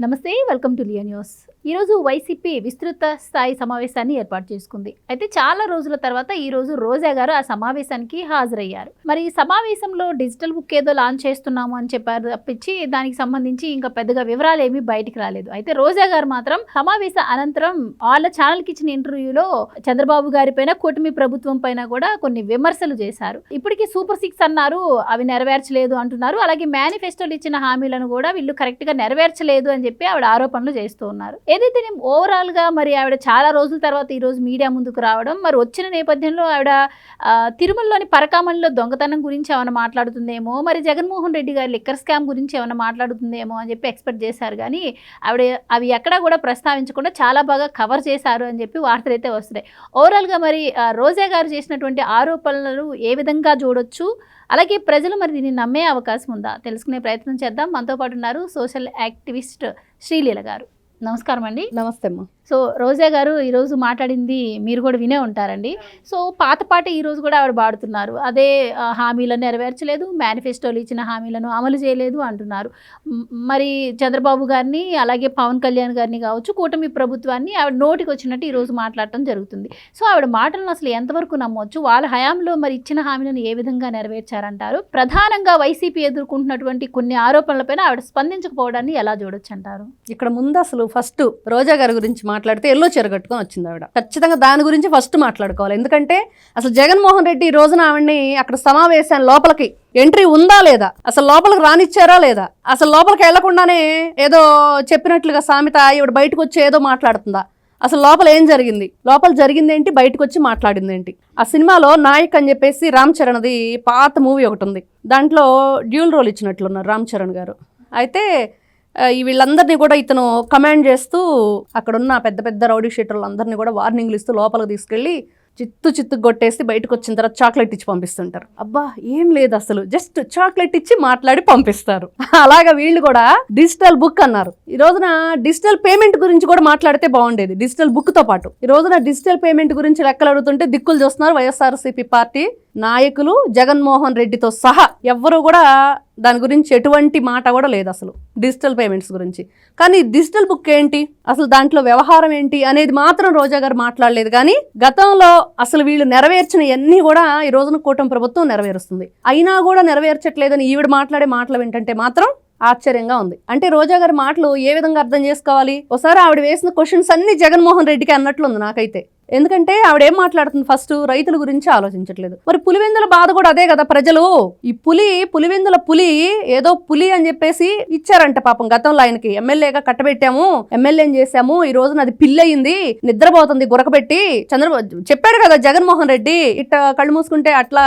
నమస్తే, welcome to Liya news. ఈరోజు YCP విస్తృత స్థాయి సమావేశాన్ని ఏర్పాటు చేసుకుంది. అయితే చాలా రోజుల తర్వాత ఈరోజు రోజా గారు ఆ సమావేశానికి హాజరయ్యారు. మరి ఈ సమావేశంలో డిజిటల్ బుక్ ఏదో లాంచ్ చేస్తున్నాము అని చెప్పారు తప్పించి దానికి సంబంధించి ఇంకా పెద్దగా వివరాలు ఏమీ బయటికి రాలేదు. అయితే రోజా గారు మాత్రం సమావేశ అనంతరం వాళ్ళ ఛానల్కి ఇచ్చిన ఇంటర్వ్యూలో చంద్రబాబు గారి పైన, కూటమి ప్రభుత్వం పైన కూడా కొన్ని విమర్శలు చేశారు. ఇప్పటికీ సూపర్ 6 అన్నారు, అవి నెరవేర్చలేదు అంటున్నారు. అలాగే మేనిఫెస్టోలు ఇచ్చిన హామీలను కూడా వీళ్ళు కరెక్ట్ గా నెరవేర్చలేదు అని చెప్పి ఆవిడ ఆరోపణలు చేస్తూ ఉన్నారు. ఏదైతే ఓవరాల్ గా మరి ఆవిడ చాలా రోజుల తర్వాత ఈ రోజు మీడియా ముందుకు రావడం, మరి వచ్చిన నేపథ్యంలో ఆవిడ తిరుమలలోని పరకామణిలో దొంగతనం గురించి ఏమైనా మాట్లాడుతుందేమో, మరి జగన్మోహన్ రెడ్డి గారి లిక్కర్ స్కామ్ గురించి ఏమైనా మాట్లాడుతుందేమో అని చెప్పి ఎక్స్పెక్ట్ చేశారు. కానీ ఆవిడ అవి ఎక్కడా కూడా ప్రస్తావించకుండా చాలా బాగా కవర్ చేశారు అని చెప్పి వార్తలు అయితే వస్తున్నాయి. ఓవరాల్ గా మరి రోజా గారు చేసినటువంటి ఆరోపణలు ఏ విధంగా చూడొచ్చు, అలాగే ప్రజలు మరి దీన్ని నమ్మే అవకాశం ఉందా తెలుసుకునే ప్రయత్నం చేద్దాం. మనతో పాటు ఉన్నారు సోషల్ యాక్టివిస్ట్ శ్రీలీల గారు. నమస్కారం అండి. నమస్తే అమ్మా. సో రోజా గారు ఈరోజు మాట్లాడింది మీరు కూడా వినే ఉంటారండి. సో పాత పాట ఈరోజు కూడా ఆవిడ పాడుతున్నారు. అదే హామీలను నెరవేర్చలేదు, మేనిఫెస్టోలు ఇచ్చిన హామీలను అమలు చేయలేదు అంటున్నారు. మరి చంద్రబాబు గారిని, అలాగే పవన్ కళ్యాణ్ గారిని కావచ్చు, కూటమి ప్రభుత్వాన్ని ఆవిడ నోటికి వచ్చినట్టు ఈరోజు మాట్లాడటం జరుగుతుంది. సో ఆవిడ మాటలను అసలు ఎంతవరకు నమ్మొచ్చు? వాళ్ళ హయాంలో మరి ఇచ్చిన హామీలను ఏ విధంగా నెరవేర్చారంటారు? ప్రధానంగా వైసీపీ ఎదుర్కొంటున్నటువంటి కొన్ని ఆరోపణలపైన ఆవిడ స్పందించకపోవడాన్ని ఎలా చూడొచ్చు అంటారు? ఇక్కడ ముందు అసలు ఫస్ట్ రోజా గారి గురించి మాట్లాడితే ఎల్లో చీర కట్టుకొని వచ్చింది ఆవిడ. ఖచ్చితంగా దాని గురించి ఫస్ట్ మాట్లాడుకోవాలి. ఎందుకంటే అసలు జగన్మోహన్ రెడ్డి ఈ రోజున ఆవిడని అక్కడ సమావేశాన్ని లోపలికి ఎంట్రీ ఉందా లేదా, అసలు లోపలికి రానిచ్చారా లేదా, అసలు లోపలికి వెళ్లకుండానే ఏదో చెప్పినట్లుగా సామెత ఈవిడ బయటకు వచ్చి ఏదో మాట్లాడుతుందా, అసలు లోపల ఏం జరిగింది, లోపల జరిగింది ఏంటి, బయటకు వచ్చి మాట్లాడింది ఏంటి? ఆ సినిమాలో నాయక్ అని చెప్పేసి రామ్ చరణ్ది పాత మూవీ ఒకటి ఉంది, దాంట్లో డ్యూల్ రోల్ ఇచ్చినట్లున్నారు రామ్ చరణ్ గారు. అయితే వీళ్ళందరినీ కూడా ఇతను కమాండ్ చేస్తూ అక్కడున్న పెద్ద పెద్ద రౌడీ షీటర్లు అందరినీ కూడా వార్నింగ్లు ఇస్తూ లోపలికి తీసుకెళ్ళి చిత్తు కొట్టేసి బయటకు వచ్చిన తర్వాత చాక్లెట్ ఇచ్చి పంపిస్తుంటారు. అబ్బా ఏం లేదు, అసలు జస్ట్ చాక్లెట్ ఇచ్చి మాట్లాడి పంపిస్తారు. అలాగా వీళ్ళు కూడా డిజిటల్ బుక్ అన్నారు. ఈ రోజున డిజిటల్ పేమెంట్ గురించి కూడా మాట్లాడితే బాగుండేది. డిజిటల్ బుక్ తో పాటు ఈ రోజున డిజిటల్ పేమెంట్ గురించి లెక్కలు అడుగుతుంటే దిక్కులు చూస్తున్నారు వైఎస్ఆర్సీపీ పార్టీ నాయకులు, జగన్మోహన్ రెడ్డితో సహా ఎవ్వరూ కూడా దాని గురించి ఎటువంటి మాట కూడా లేదు అసలు డిజిటల్ పేమెంట్స్ గురించి. కానీ డిజిటల్ బుక్ ఏంటి, అసలు దాంట్లో వ్యవహారం ఏంటి అనేది మాత్రం రోజా గారు మాట్లాడలేదు. కానీ గతంలో అసలు వీళ్ళు నెరవేర్చిన అన్నీ కూడా ఈ రోజున కూటమి ప్రభుత్వం నెరవేరుస్తుంది. అయినా కూడా నెరవేర్చట్లేదని ఈవిడ మాట్లాడే మాటలు ఏంటంటే మాత్రం ఆశ్చర్యంగా ఉంది. అంటే రోజా గారి మాటలు ఏ విధంగా అర్థం చేసుకోవాలి? ఒకసారి ఆవిడ వేసిన క్వశ్చన్స్ అన్ని జగన్మోహన్ రెడ్డికి అన్నట్లుంది నాకైతే. ఎందుకంటే ఆవిడ ఏం మాట్లాడుతుంది, ఫస్ట్ రైతుల గురించి ఆలోచించట్లేదు. మరి పులివెందుల బాధ కూడా అదే కదా ప్రజలు. ఈ పులివెందుల పులి ఏదో పులి అని చెప్పేసి ఇచ్చారంట పాపం. గతంలో ఆయనకి ఎమ్మెల్యేగా కట్టబెట్టాము, ఎమ్మెల్యేని చేశాము, ఈ రోజున అది పిల్లి అయింది, నిద్రపోతుంది గురకబెట్టి. చంద్రబాబు చెప్పాడు కదా జగన్మోహన్ రెడ్డి, ఇట్ట కళ్ళు మూసుకుంటే అట్లా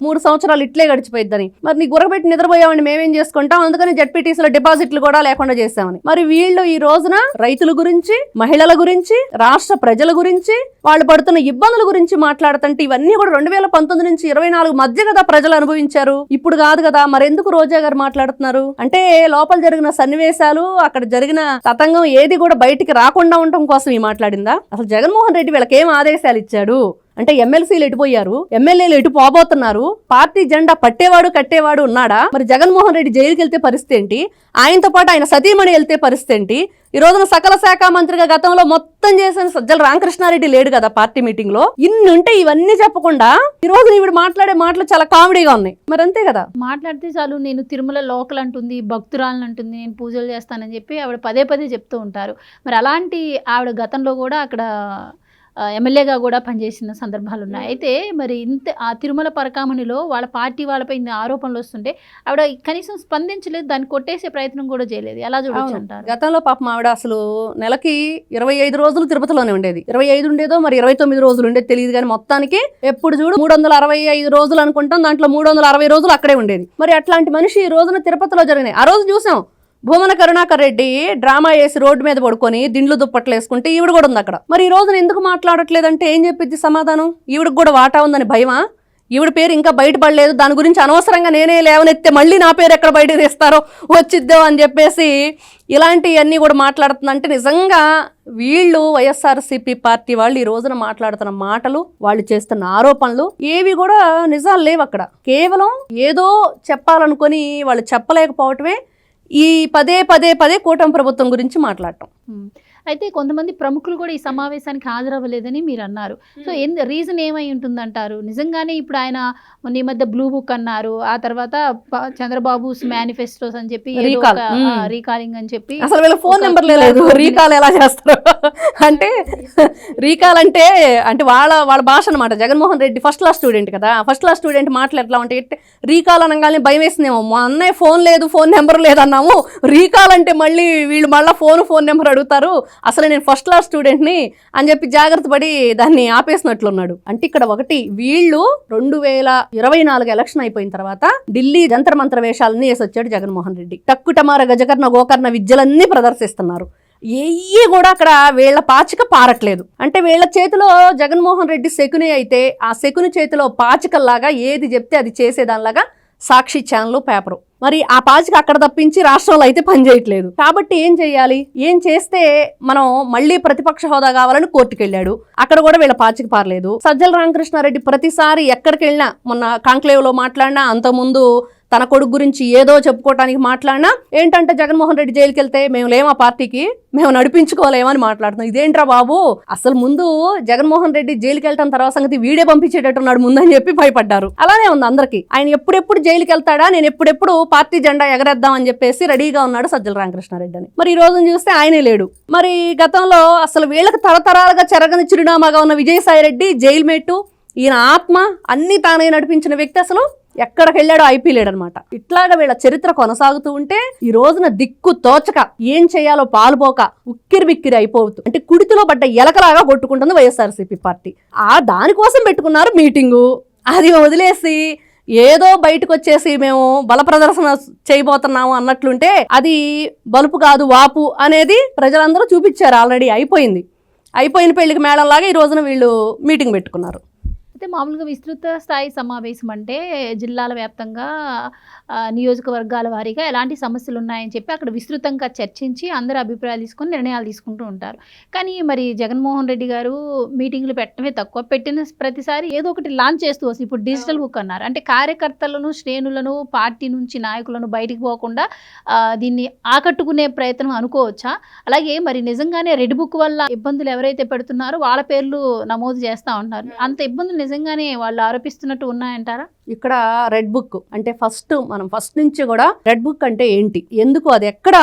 3 సంవత్సరాలు ఇట్లే గడిచిపోయిద్దని. మరి నీ గురకబెట్టి నిద్రపోయామని మేమేం చేసుకుంటాం, అందుకని జడ్పీటీసీలో డిపాజిట్లు కూడా లేకుండా చేశామని. మరి వీళ్ళు ఈ రోజున రైతుల గురించి, మహిళల గురించి, రాష్ట్ర ప్రజల గురించి, వాళ్ళు పడుతున్న ఇబ్బందుల గురించి మాట్లాడుతుంటే ఇవన్నీ కూడా 2019 నుంచి 24 మధ్య కదా ప్రజలు అనుభవించారు, ఇప్పుడు కాదు కదా. మరెందుకు రోజా గారు మాట్లాడుతున్నారు అంటే లోపల జరిగిన సన్నివేశాలు, అక్కడ జరిగిన తతంగం ఏది కూడా బయటికి రాకుండా ఉండటం కోసం ఈ మాట్లాడిందా? అసలు జగన్మోహన్ రెడ్డి వీళ్ళకి ఏం ఆదేశాలు ఇచ్చాడు అంటే ఎమ్మెల్సీలు ఎటుపోయారు, ఎమ్మెల్యేలు ఎటు పోబోతున్నారు, పార్టీ జెండా పట్టేవాడు కట్టేవాడు ఉన్నాడా? మరి జగన్మోహన్ రెడ్డి జైలుకి వెళ్తే పరిస్థితి ఏంటి, ఆయనతో పాటు ఆయన సతీమణి వెళ్తే పరిస్థితి ఏంటి? ఈ రోజున సకల శాఖ మంత్రిగా గతంలో మొత్తం చేసిన సజ్జల రామకృష్ణారెడ్డి లేడు కదా పార్టీ మీటింగ్ లో. ఇన్ని ఉంటే ఇవన్నీ చెప్పకుండా ఈ రోజు ఈవిడ మాట్లాడే మాటలు చాలా కామెడీగా ఉన్నాయి. మరి అంతే కదా, మాట్లాడితే చాలు నేను తిరుమల లోకల్ అంటుంది, భక్తురాలను అంటుంది, నేను పూజలు చేస్తానని చెప్పి ఆవిడ పదే చెప్తూ ఉంటారు. మరి అలాంటి ఆవిడ గతంలో కూడా అక్కడ ఎమ్మెల్యేగా కూడా పనిచేసిన సందర్భాలు ఉన్నాయి. అయితే మరి ఆ తిరుమల పరకామణిలో వాళ్ళ పార్టీ వాళ్ళపై ఇన్ని ఆరోపణలు వస్తుంటే ఆవిడ కనీసం స్పందించలేదు, దాన్ని కొట్టేసే ప్రయత్నం కూడా చేయలేదు. ఎలా చూడొచ్చు అంటారు? గతంలో పాపం ఆవిడ అసలు నెలకి 25 రోజులు తిరుపతిలోనే ఉండేది. 25 ఉండేదో మరి 29 రోజులు ఉండేది తెలియదు. కానీ మొత్తానికి ఎప్పుడు చూడు 365 రోజులు అనుకుంటాం, దాంట్లో 360 రోజులు అక్కడే ఉండేది. మరి అట్లాంటి మనిషి ఈ రోజున తిరుపతిలో జరిగినాయి. ఆ రోజు చూసాం భూమన కరుణాకర్ రెడ్డి డ్రామా వేసి రోడ్డు మీద పడుకొని దిండ్లు దుప్పట్లు వేసుకుంటే ఈవిడ కూడా ఉంది అక్కడ. మరి ఈ రోజున ఎందుకు మాట్లాడట్లేదంటే ఏం చెప్పిద్ది సమాధానం? ఈవిడకి కూడా వాటా ఉందని భయమా? ఈవిడ పేరు ఇంకా బయటపడలేదు, దాని గురించి అనవసరంగా నేనే లేవనెత్తే మళ్ళీ నా పేరు ఎక్కడ బయట తీస్తారో వచ్చిద్దాం అని చెప్పేసి ఇలాంటివన్నీ కూడా మాట్లాడుతుందంటే నిజంగా వీళ్ళు వైఎస్ఆర్సీపీ పార్టీ వాళ్ళు ఈ రోజున మాట్లాడుతున్న మాటలు, వాళ్ళు చేస్తున్న ఆరోపణలు ఏవి కూడా నిజాలు లేవు. అక్కడ కేవలం ఏదో చెప్పాలనుకొని వాళ్ళు చెప్పలేకపోవటమే ఈ పదే పదే పదే కూటమి ప్రభుత్వం గురించి మాట్లాడటం. అయితే కొంతమంది ప్రముఖులు కూడా ఈ సమావేశానికి హాజరవ్వలేదని మీరు అన్నారు. సో రీజన్ ఏమై ఉంటుందంటారు? నిజంగానే ఇప్పుడు ఆయన ఈ మధ్య బ్లూ బుక్ అన్నారు, ఆ తర్వాత చంద్రబాబు మేనిఫెస్టోస్ అని చెప్పి రీకాలింగ్ అని చెప్పి అసలు వీళ్ళ ఫోన్ నెంబర్ లేదు, రీకాల్ ఎలా చేస్తారు అంటే రీకాల్ అంటే వాళ్ళ భాష అనమాట. Jaganmohan Reddy first class student కదా, ఫస్ట్ క్లాస్ స్టూడెంట్ మాటలు ఎట్లా ఉంటాయి, రీకాల్ అనగానే భయం వేసిందేమో, మా అన్నయ్య ఫోన్ లేదు, ఫోన్ నెంబర్ లేదన్నాము, రీకాల్ అంటే మళ్ళీ వీళ్ళు మళ్ళీ ఫోన్ నెంబర్ అడుగుతారు, అసలు నేను ఫస్ట్ క్లాస్ స్టూడెంట్ని అని చెప్పి జాగ్రత్త పడి దాన్ని ఆపేసినట్లున్నాడు. అంటే ఇక్కడ ఒకటి, వీళ్ళు 2024 ఎలక్షన్ అయిపోయిన తర్వాత ఢిల్లీ జంతర్ మంత్ర వేషాలన్నీ వేసి వచ్చాడు జగన్మోహన్ రెడ్డి. టక్కుటమార గజకర్ణ గోకర్ణ విద్యలన్నీ ప్రదర్శిస్తున్నారు. ఏయి కూడా అక్కడ వీళ్ళ పాచిక పారట్లేదు. అంటే వీళ్ళ చేతిలో జగన్మోహన్ రెడ్డి శకుని అయితే, ఆ శకుని చేతిలో పాచికల్లాగా ఏది చెప్తే అది చేసేదానిలాగా సాక్షి ఛానల్ పేపరు. మరి ఆ పాచిక అక్కడ తప్పించి రాష్ట్రంలో అయితే పనిచేయట్లేదు. కాబట్టి ఏం చేయాలి? ఏం చేస్తే మనం మళ్ళీ ప్రతిపక్ష హోదా కావాలని కోర్టుకు వెళ్ళాడు, అక్కడ కూడా వీళ్ళ పాచిక పారలేదు. సజ్జల రామకృష్ణారెడ్డి ప్రతిసారి ఎక్కడికి వెళ్ళినా, మొన్న కాంక్లేవ్ లో మాట్లాడినా, అంతకుముందు తన కొడుకు గురించి ఏదో చెప్పుకోవటానికి మాట్లాడినా ఏంటంటే జగన్మోహన్ రెడ్డి జైలుకి వెళ్తే మేము లేమా పార్టీకి, మేము నడిపించుకోలేమని మాట్లాడుతున్నాం. ఇదేంట్రా బాబు, అసలు ముందు జగన్మోహన్ రెడ్డి జైలుకి వెళ్ళటం తర్వాత సంగతి వీడే పంపించేటట్టున్నాడు ముందని చెప్పి భయపడ్డారు. అలానే ఉంది అందరికి. ఆయన ఎప్పుడెప్పుడు జైలుకి వెళ్తాడా, నేను ఎప్పుడెప్పుడు పార్టీ జెండా ఎగరేద్దాం అని చెప్పేసి రెడీగా ఉన్నాడు సజ్జల రామకృష్ణారెడ్డి అని. మరి ఈ రోజున చూస్తే ఆయనే లేడు. మరి గతంలో అసలు వీళ్ళకి తరతరాలుగా చెరగని చిరునామాగా ఉన్న విజయసాయి రెడ్డి జైలు మేటు, ఈయన ఆత్మ అన్ని తానే నడిపించిన వ్యక్తి అసలు ఎక్కడికి వెళ్ళాడో ఐపీ లేడనమాట. ఇట్లాగా వీళ్ళ చరిత్ర కొనసాగుతూ ఉంటే ఈ రోజున దిక్కు తోచక ఏం చేయాలో పాలుపోక ఉక్కిరి బిక్కిరి అయిపోతూ, అంటే కుడితిలో పడ్డ ఎలకలాగా కొట్టుకుంటుంది వైఎస్ఆర్సీపీ పార్టీ. దానికోసం పెట్టుకున్నారు మీటింగు, అది వదిలేసి ఏదో బయటకు వచ్చేసి మేము బల ప్రదర్శన చేయబోతున్నాము అన్నట్లుంటే అది బలుపు కాదు వాపు అనేది ప్రజలందరూ చూపించారు. ఆల్రెడీ అయిపోయిన పెళ్లికి మేళంలాగా ఈ రోజున వీళ్ళు మీటింగ్ పెట్టుకున్నారు. అయితే మామూలుగా విస్తృత స్థాయి సమావేశం అంటే జిల్లాల వ్యాప్తంగా నియోజకవర్గాల వారీగా ఎలాంటి సమస్యలు ఉన్నాయని చెప్పి అక్కడ విస్తృతంగా చర్చించి అందరూ అభిప్రాయాలు తీసుకొని నిర్ణయాలు తీసుకుంటూ ఉంటారు. కానీ మరి జగన్మోహన్ రెడ్డి గారు మీటింగ్లు పెట్టడమే తక్కువ, పెట్టిన ప్రతిసారి ఏదో ఒకటి లాంచ్ చేస్తూ వస్తుంది. ఇప్పుడు డిజిటల్ బుక్ అన్నారు, అంటే కార్యకర్తలను, శ్రేణులను, పార్టీ నుంచి నాయకులను బయటికి పోకుండా దీన్ని ఆకట్టుకునే ప్రయత్నం అనుకోవచ్చా? అలాగే మరి నిజంగానే రెడ్ బుక్ వల్ల ఇబ్బందులు ఎవరైతే పెడుతున్నారో వాళ్ళ పేర్లు నమోదు చేస్తూ ఉంటున్నారు, అంత ఇబ్బందులు నిజంగానే వాళ్ళు ఆరోపిస్తున్నట్టు ఉన్నాయంటారా? ఇక్కడ రెడ్ బుక్ అంటే మనం ఫస్ట్ నుంచి కూడా రెడ్ బుక్ అంటే ఏంటి, ఎందుకు, అది ఎక్కడ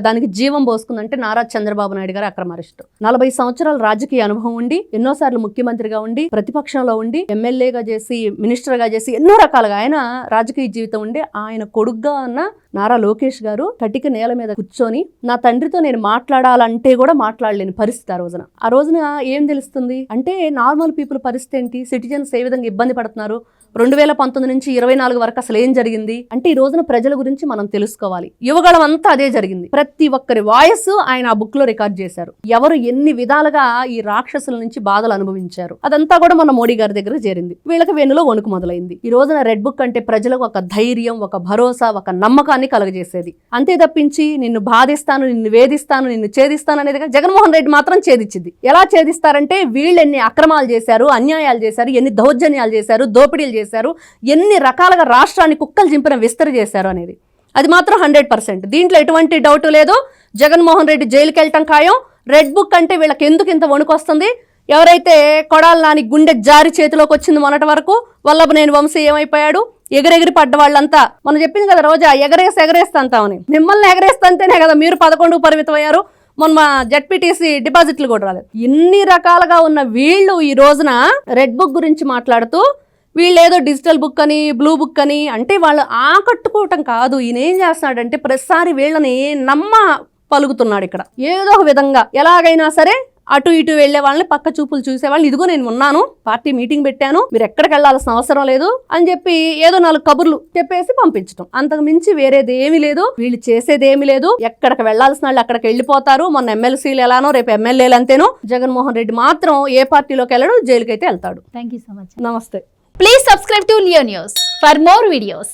దానికి జీవం పోసుకుందంటే నారా చంద్రబాబు నాయుడు గారు అక్రమ అరెస్టు. 40 సంవత్సరాల రాజకీయ అనుభవం ఉండి, ఎన్నోసార్లు ముఖ్యమంత్రిగా ఉండి, ప్రతిపక్షంలో ఉండి, ఎమ్మెల్యేగా చేసి, మినిస్టర్గా చేసి, ఎన్నో రకాలుగా ఆయన రాజకీయ జీవితం ఉండి, ఆయన కొడుగ్గా ఉన్న నారా లోకేష్ గారు కటిక నేల మీద కూర్చొని నా తండ్రితో నేను మాట్లాడాలంటే కూడా మాట్లాడలేని పరిస్థితి. ఆ రోజున ఏం తెలుస్తుంది అంటే నార్మల్ పీపుల్ పరిస్థితి ఏంటి, సిటిజన్స్ ఏ విధంగా ఇబ్బంది పడుతున్నారు, 2019 నుంచి 24 వరకు అసలు ఏం జరిగింది అంటే ఈ రోజున ప్రజల గురించి మనం తెలుసుకోవాలి. యువగళం అంతా అదే జరిగింది. ప్రతి ఒక్కరి వాయిస్ ఆయన ఆ బుక్ లో రికార్డ్ చేశారు. ఎవరు ఎన్ని విధాలుగా ఈ రాక్షసుల నుంచి బాధలు అనుభవించారు అదంతా కూడా మన మోడీ గారి దగ్గర చేరింది. వీళ్ళకి వెన్నులో వణుకు మొదలైంది. ఈ రోజున రెడ్ బుక్ అంటే ప్రజలకు ఒక ధైర్యం, ఒక భరోసా, ఒక నమ్మకాన్ని కలగజేసేది. అంతే తప్పించి నిన్ను బాధిస్తాను, నిన్ను వేధిస్తాను, నిన్ను ఛేదిస్తాను అనేది జగన్మోహన్ రెడ్డి మాత్రం ఛేదించింది. ఎలా ఛేదిస్తారంటే వీళ్ళు ఎన్ని అక్రమాలు చేశారు, అన్యాయాలు చేశారు, ఎన్ని దౌర్జన్యాలు చేశారు, దోపిడీలు చేశారు, ఎన్ని రకాలుగా రాష్ట్రాన్ని కుక్కలు చింపిన విస్తరి చేశారు అనేది అది మాత్రం 100%. దీంట్లో ఎటువంటి డౌట్ లేదు. జగన్మోహన్ రెడ్డి జైలుకి వెళ్ళటం ఖాయం. రెడ్ బుక్ అంటే వీళ్ళకి ఎందుకు ఇంత వణుకు వస్తుంది? ఎవరైతే కొడాలి నాని గుండె జారి చేతిలోకి వచ్చింది మొన్నటి వరకు, వల్లభనేని వంశీ ఏమైపోయాడు, ఎగిరెగిరి పడ్డ వాళ్ళంతా మనం చెప్పింది కదా రోజా, ఎగరేస్తాంతామని. మిమ్మల్ని ఎగరేస్తంతేనే కదా మీరు 11 పరిమితం అయ్యారు. మొన్న జెడ్పీటీసీ డిపాజిట్లు కూడా రాలేదు. ఇన్ని రకాలుగా ఉన్న వీళ్ళు ఈ రోజున రెడ్ బుక్ గురించి మాట్లాడుతూ వీళ్ళు ఏదో డిజిటల్ బుక్ అని, బ్లూ బుక్ అని, అంటే వాళ్ళు ఆకట్టుకోవటం కాదు. ఈయన ఏం చేస్తున్నాడంటే ప్రతిసారి వీళ్ళని పలుకుతున్నాడు. ఇక్కడ ఏదో ఒక విధంగా ఎలాగైనా సరే అటు ఇటు వెళ్లే వాళ్ళని, పక్క చూపులు చూసే వాళ్ళని, ఇదిగో నేను ఉన్నాను, పార్టీ మీటింగ్ పెట్టాను, మీరు ఎక్కడికి వెళ్లాల్సిన అవసరం లేదు అని చెప్పి ఏదో 4 కబుర్లు చెప్పేసి పంపించడం, అంతకు మించి వేరేది ఏమీ లేదు. వీళ్ళు చేసేదేమీ లేదు. ఎక్కడికి వెళ్లాల్సిన వాళ్ళు అక్కడికి వెళ్ళిపోతారు. మొన్న ఎమ్మెల్సీలు ఎలానో రేపు ఎమ్మెల్యేలు అంతేనో. జగన్మోహన్ రెడ్డి మాత్రం ఏ పార్టీలోకి వెళ్ళడు, జైలుకైతే వెళ్తాడు. Thank you so much. నమస్తే. Please subscribe to Leo News for more videos.